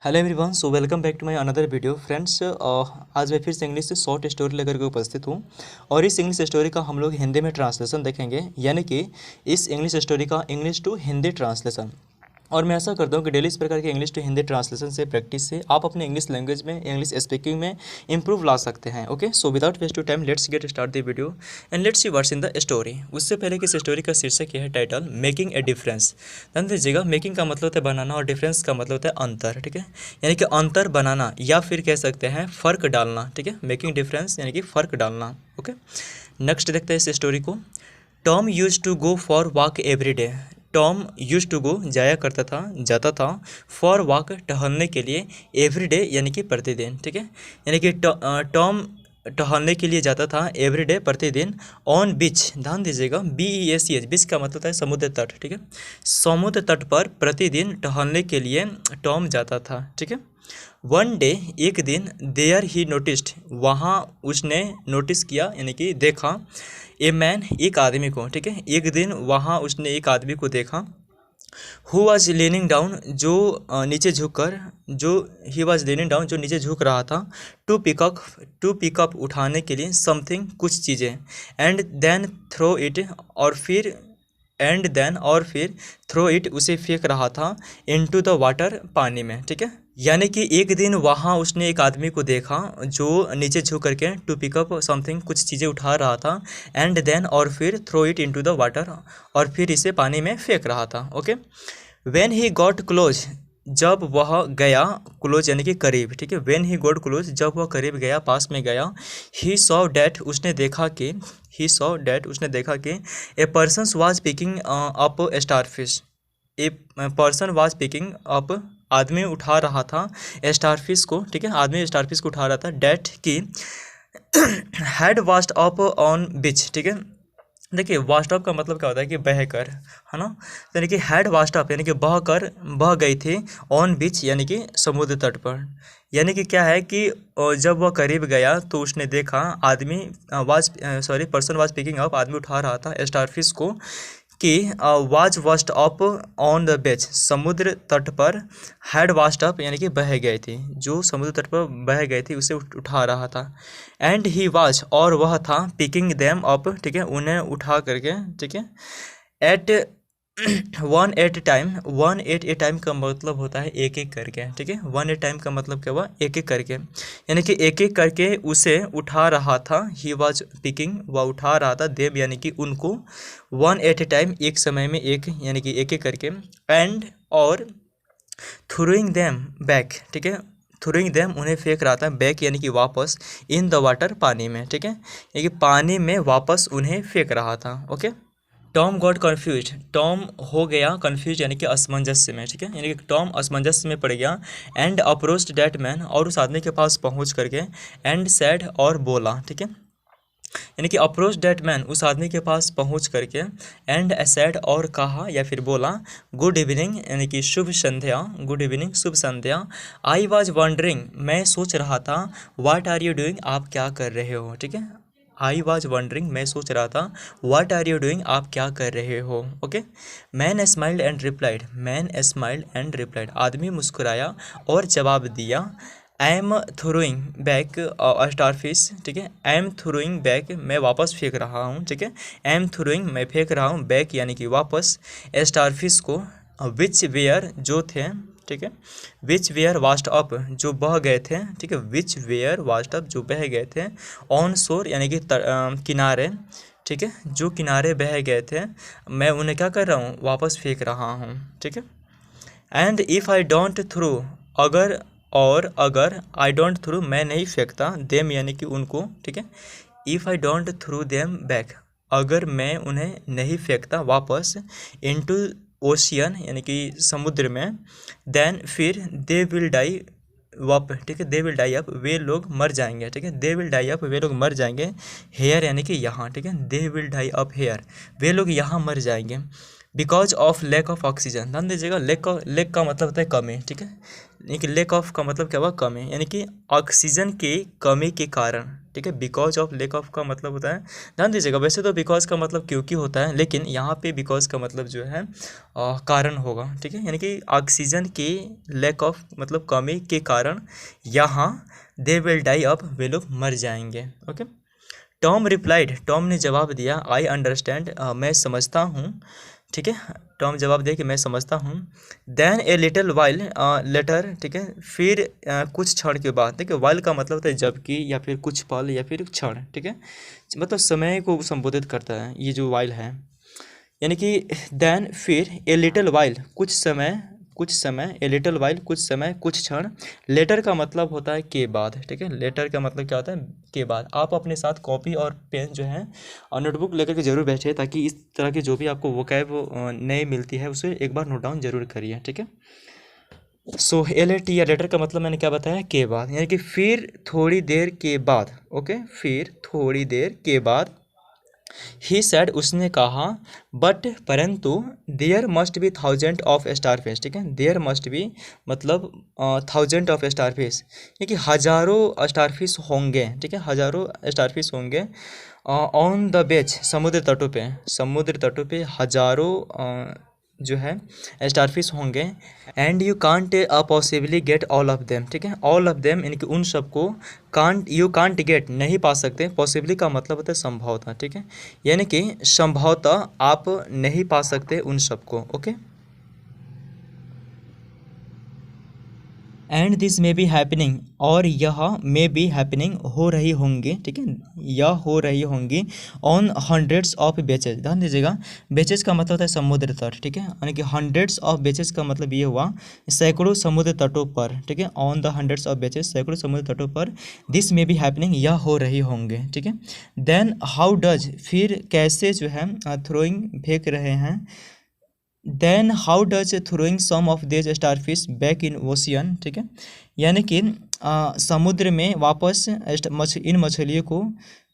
Hello everyone, so welcome back to my another video friends. आज मैं फिर से इंग्लिश से शॉर्ट स्टोरी लेकर के उपस्थित हूँ और इस इंग्लिश स्टोरी का हम लोग हिंदी में ट्रांसलेशन देखेंगे, यानी कि इस इंग्लिश स्टोरी का इंग्लिश टू हिंदी ट्रांसलेशन। और मैं ऐसा करता हूँ कि डेली इस प्रकार के इंग्लिश टू हिंदी ट्रांसलेशन से प्रैक्टिस से आप अपने इंग्लिश लैंग्वेज में, इंग्लिश स्पीकिंग में इंप्रूव ला सकते हैं। Okay, so without waste to time let's get start the video and let's see what's in the story. उससे पहले कि इस स्टोरी का शीर्षक यह है टाइटल मेकिंग ए डिफरेंस। ध्यान दीजिएगा, मेकिंग का मतलब होता है बनाना और डिफरेंस का मतलब होता है अंतर। ठीक है, यानी कि अंतर बनाना या फिर कह सकते हैं फ़र्क डालना। ठीक है, मेकिंग डिफरेंस यानी कि फ़र्क डालना। ओके, नेक्स्ट देखते हैं इस स्टोरी को। Tom use to go for walk every day. Tom use to go जाया करता था, जाता था, फॉर वॉक टहलने के लिए, एवरी डे यानी कि प्रतिदिन। ठीक है, यानी कि टॉम टहलने के लिए जाता था एवरी डे प्रतिदिन, ऑन बीच। ध्यान दीजिएगा, BEACH, बीच का मतलब है समुद्र तट। ठीक है, समुद्र तट पर प्रतिदिन टहलने के लिए टॉम जाता था। ठीक है, वन डे एक दिन, देयर ही नोटिस्ड, वहाँ उसने नोटिस किया यानी कि देखा, ए मैन एक आदमी को। ठीक है, एक दिन वहाँ उसने एक आदमी को देखा, हु वॉज लीनिंग डाउन, जो नीचे झुककर, जो ही वॉज लीनिंग डाउन, जो नीचे झुक रहा था, टू पिकअप उठाने के लिए, समथिंग कुछ चीज़ें, एंड देन थ्रो इट, और फिर और फिर थ्रो इट, उसे फेंक रहा था, इनटू द वाटर, पानी में। ठीक है, यानी कि एक दिन वहाँ उसने एक आदमी को देखा जो नीचे झुक करके टू पिकअप समथिंग, कुछ चीज़ें उठा रहा था, एंड देन और फिर throw it into the water, और फिर इसे पानी में फेंक रहा था। Okay, when he got close, जब वह गया, क्लोज यानी कि करीब। ठीक है, व्हेन ही गॉट क्लोज, जब वह करीब गया, पास में गया, ही सॉ डैट, उसने देखा कि a person was picking up starfish, a person was picking up, आदमी उठा रहा था स्टारफिश को। ठीक है, आदमी स्टारफिश को उठा रहा था, डैट की हैड वास्ट अप ऑन बीच। ठीक है, देखिए वास्ट अप का मतलब क्या होता है कि बह कर, है ना। यानी कि हैड वास्ट अप यानी कि बह गई थी, ऑन बीच यानी कि समुद्र तट पर। यानी कि क्या है कि जब वह करीब गया तो उसने देखा, आदमी पर्सन वाज पिकिंग अप, आदमी उठा रहा था स्टारफिश को, कि was vast up on the beach, समुद्र तट पर, हैड वास्ट अप यानी कि बह गई थी, जो समुद्र तट पर बह गई थी उसे उठा रहा था, एंड ही वाज, और वह था, पिकिंग देम अप। ठीक है, उन्हें उठा करके। ठीक है, at one at a time का मतलब होता है एक एक करके। ठीक है, वन एट टाइम का मतलब क्या हुआ, एक एक करके, यानी कि एक एक करके उसे उठा रहा था। ही वॉज पिकिंग, वह उठा रहा था, देम यानी कि उनको, वन एट ए टाइम एक समय में एक, यानी कि एक एक करके, एंड और थ्रोइंग देम बैक। ठीक है, थ्रोइंग देम उन्हें फेंक रहा था, बैक यानी कि वापस, इन द वाटर पानी में। ठीक है, यानी कि पानी में वापस उन्हें फेंक रहा था। Okay, Tom got confuse, Tom हो गया कन्फ्यूज यानी कि असमंजस्य में। ठीक है, यानी कि टॉम असमंजस्य में पड़ गया, एंड अप्रोच्ड डैट मैन, और उस आदमी के पास पहुंच करके, एंड सैड, और बोला। ठीक है, यानी कि अप्रोच डैट मैन, उस आदमी के पास पहुंच करके, एंड सैड, और कहा या फिर बोला, गुड इवनिंग यानी कि शुभ संध्या, गुड इवनिंग शुभ संध्या, आई वॉज वंडरिंग, मैं सोच रहा था, व्हाट आर यू डूइंग, आप क्या कर रहे हो। ठीक है, आई वॉज वंडरिंग, मैं सोच रहा था, व्हाट आर यू डूइंग, आप क्या कर रहे हो। Okay, man smiled and replied, आदमी मुस्कुराया और जवाब दिया, I am throwing back starfish. ठीक है, आई एम थ्रोइंग बैक, मैं वापस फेंक रहा हूँ। ठीक है, आई एम थ्रोइंग, मैं फेंक रहा हूँ, बैक यानी कि वापस, स्टारफिश को, विच वेयर, जो थे। ठीक है, विच वेयर वास्ट अप, जो बह गए थे। ठीक है, विच वेयर वास्ट अप, जो बह गए थे, ऑन शोर यानी कि किनारे। ठीक है, जो किनारे बह गए थे, मैं उन्हें क्या कर रहा हूँ, वापस फेंक रहा हूँ। ठीक है, and if I don't throw, अगर आई डोंट थ्रू, मैं नहीं फेंकता, देम यानी कि उनको। ठीक है, if I don't through them back, अगर मैं उन्हें नहीं फेंकता वापस, इनटू ओशियन यानी कि समुद्र में, देन फिर दे विल डाई अप। ठीक है, दे विल डाई अप, वे लोग मर जाएंगे। ठीक है, दे विल डाई अप, वे लोग मर जाएंगे, हेयर यानी कि यहाँ। ठीक है, they will die up here, वे लोग यहाँ मर जाएंगे, because of lack of oxygen. ध्यान दीजिएगा, लेक का मतलब होता है कमी। ठीक है, यानी कि लेक ऑफ का मतलब क्या हुआ, कमी, यानी कि ऑक्सीजन की कमी के कारण, ठीक है। बिकॉज ऑफ, लेक ऑफ का मतलब होता है, ध्यान दीजिएगा, वैसे तो बिकॉज का मतलब क्योंकि होता है, लेकिन यहाँ पे बिकॉज का मतलब जो है कारण होगा, ठीक है। यानी कि ऑक्सीजन की लेक ऑफ मतलब कमी के कारण यहाँ दे विल डाई अप, वे लोग मर जाएंगे, ओके। टॉम रिप्लाइड, टॉम ने जवाब दिया, आई अंडरस्टैंड, मैं समझता हूँ, ठीक है। टॉम जवाब दिया कि मैं समझता हूँ। Then a little while later, ठीक है, फिर कुछ क्षण के बाद, ठीक है। वाइल का मतलब होता है जबकि, या फिर कुछ पल, या फिर क्षण, ठीक है, मतलब समय को संबोधित करता है ये जो वाइल है। यानी कि देन फिर, ए लिटिल वाइल कुछ समय, कुछ समय, ए लिटिल वाइल कुछ समय, कुछ क्षण, लेटर का मतलब होता है के बाद, ठीक है। लेटर का मतलब क्या होता है, के बाद। आप अपने साथ कॉपी और पेन जो है और नोटबुक लेकर के जरूर बैठिए, ताकि इस तरह की जो भी आपको वोकैब नई मिलती है उसे एक बार नोट डाउन जरूर करिए, ठीक है। सो LAT या लेटर का मतलब मैंने क्या बताया, के बाद, यानी कि फिर थोड़ी देर के बाद, ओके, फिर थोड़ी देर के बाद। ही सैड, उसने कहा, बट परंतु, there must be thousand of starfish, ठीक है। देयर मस्ट बी मतलब थाउजेंड ऑफ स्टारफिश, यानी कि हजारों स्टारफिश होंगे, ठीक है, हजारों स्टारफिश होंगे ऑन द बीच, समुद्र तटों पे, समुद्र तटों पे हजारों जो है स्टारफिश होंगे। And you can't possibly get all of them, ठीक है। ऑल ऑफ देम यानी कि उन सबको, कांट, यू कांट गेट नहीं पा सकते, पॉसिबली का मतलब होता है संभवतः, ठीक है, यानी कि संभवतः आप नहीं पा सकते उन सबको, okay. And this may be happening, और यह मे बी हैपनिंग हो रही होंगी, ठीक है, यह हो रही होंगी ऑन हंड्रेड्स ऑफ बेचेज, ध्यान दीजिएगा, बेचेज का मतलब होता है समुद्र तट, ठीक है, यानी कि हंड्रेड्स ऑफ बेचेज का मतलब ये हुआ सैकड़ों समुद्र तटों पर, ठीक है, ऑन द हंड्रेड्स ऑफ बेचेज, सैकड़ों समुद्र तटों पर। दिस मे बी हैपनिंग, यह हो रही होंगे, ठीक है। देन हाउ डज, फिर कैसे जो है थ्रोइंग, फेंक रहे हैं। Then how does throwing some of these starfish back in ocean, ठीक है, यानी कि समुद्र में वापस इन मछलियों को,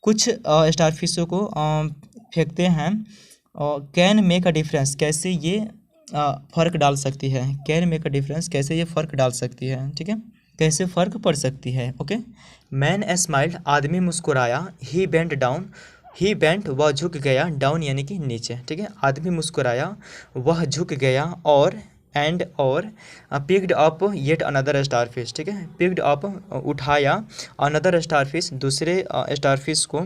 कुछ स्टारफिशों को फेंकते हैं। कैन मेक अ डिफरेंस, कैसे ये फ़र्क डाल सकती है, कैन मेक अ डिफरेंस, कैसे ये फ़र्क डाल सकती है, ठीक है, कैसे फ़र्क पड़ सकती है, ओके। मैन स्माइल्ड, आदमी मुस्कुराया। ही बेंट डाउन, ही बेंट वह झुक गया, डाउन यानी कि नीचे, ठीक है, आदमी मुस्कुराया, वह झुक गया, और एंड और picked up yet another starfish, ठीक है, पिक्ड अप उठाया, अनदर स्टारफिश दूसरे स्टारफिश को।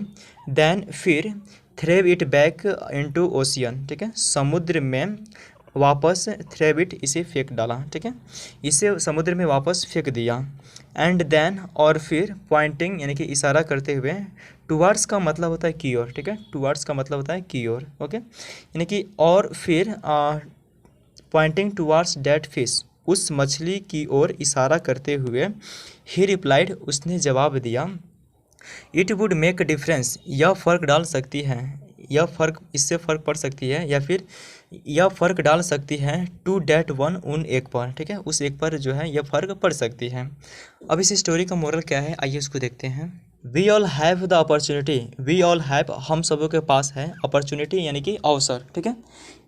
देन फिर थ्रेव इट बैक इनटू ओशियन, ठीक है, समुद्र में वापस, थ्रेव इट इसे फेंक डाला, ठीक है, इसे समुद्र में वापस फेंक दिया। एंड देन और फिर, पॉइंटिंग यानी कि इशारा करते हुए, टुवार्ड्स का मतलब होता है की ओर, ठीक है, टुवार्ड्स का मतलब होता है की ओर, ओके, यानी कि और फिर पॉइंटिंग टुवार्ड्स डैट फिश, उस मछली की ओर इशारा करते हुए। ही रिप्लाइड, उसने जवाब दिया, इट वुड मेक डिफरेंस, यह फ़र्क डाल सकती है, यह फ़र्क, इससे फ़र्क पड़ सकती है, या फिर यह फ़र्क डाल सकती है, टू डैट वन, उन एक पर, ठीक है, उस एक पर जो है यह फ़र्क पड़ सकती है। अब इस स्टोरी का मोरल क्या है, आइए उसको देखते हैं। We all have the opportunity, we all have, हम सबों के पास है, अपॉर्चुनिटी यानी कि अवसर, ठीक है,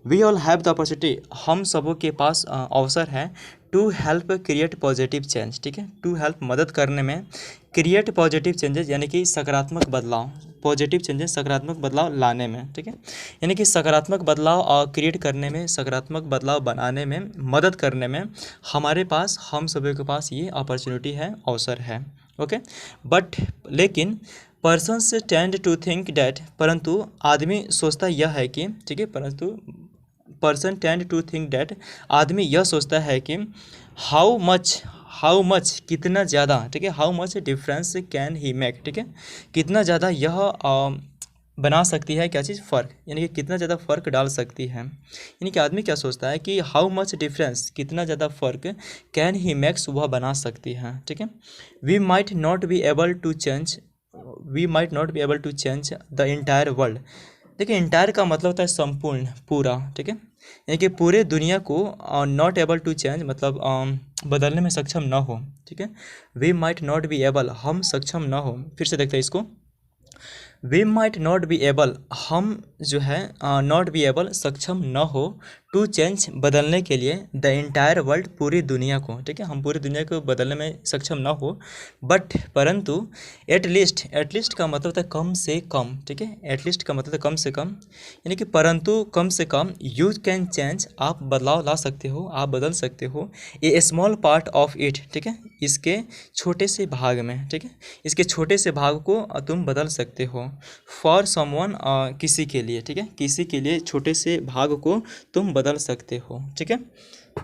we all have the opportunity, हम सबों के पास अवसर है, to help create positive change, ठीक है, टू हेल्प मदद करने में, क्रिएट पॉजिटिव चेंजेस यानी कि सकारात्मक बदलाव, पॉजिटिव चेंजेस सकारात्मक बदलाव लाने में, ठीक है, यानी कि सकारात्मक बदलाव क्रिएट करने में, सकारात्मक बदलाव बनाने में, मदद करने में हमारे पास, हम सभी के पास ये अपॉर्चुनिटी है, अवसर है, ओके। बट लेकिन persons tend to think that, परंतु आदमी सोचता यह है कि, ठीक है, परंतु person tend to think that, आदमी यह सोचता है कि, हाउ मच कितना ज़्यादा, ठीक है, how much difference can he make, ठीक है, कितना ज़्यादा यह बना सकती है क्या चीज़, फ़र्क, यानी कि कितना ज़्यादा फ़र्क डाल सकती है, यानी कि आदमी क्या सोचता है कि हाउ मच डिफरेंस, कितना ज़्यादा फ़र्क, कैन ही मेक्स, वह बना सकती है, ठीक है। We might not be able to change, we might not be able to change the entire world, देखिए इंटायर का मतलब होता है संपूर्ण, पूरा, ठीक है, यानी कि पूरे दुनिया को, नॉट एबल टू चेंज मतलब बदलने में सक्षम न हो, ठीक है। We might not be able, हम सक्षम न हो, फिर से देखते हैं इसको। We might not be able, हम जो है नॉट बी एबल, सक्षम न हो, टू चेंज बदलने के लिए द इंटायर वर्ल्ड पूरी दुनिया को, ठीक है, हम पूरी दुनिया को बदलने में सक्षम ना हो, बट परंतु एटलीस्ट का मतलब था कम से कम, ठीक है, एटलीस्ट का मतलब था कम से कम, यानी कि परंतु कम से कम यू कैन चेंज, आप बदलाव ला सकते हो, आप बदल सकते हो, ए स्मॉल पार्ट ऑफ इट, ठीक है, इसके छोटे से भाग में, ठीक है, इसके छोटे से भाग को तुम बदल सकते हो, फॉर समवन, किसी के लिए, ठीक है, किसी के लिए छोटे से भाग को तुम बदल सकते हो, ठीक है।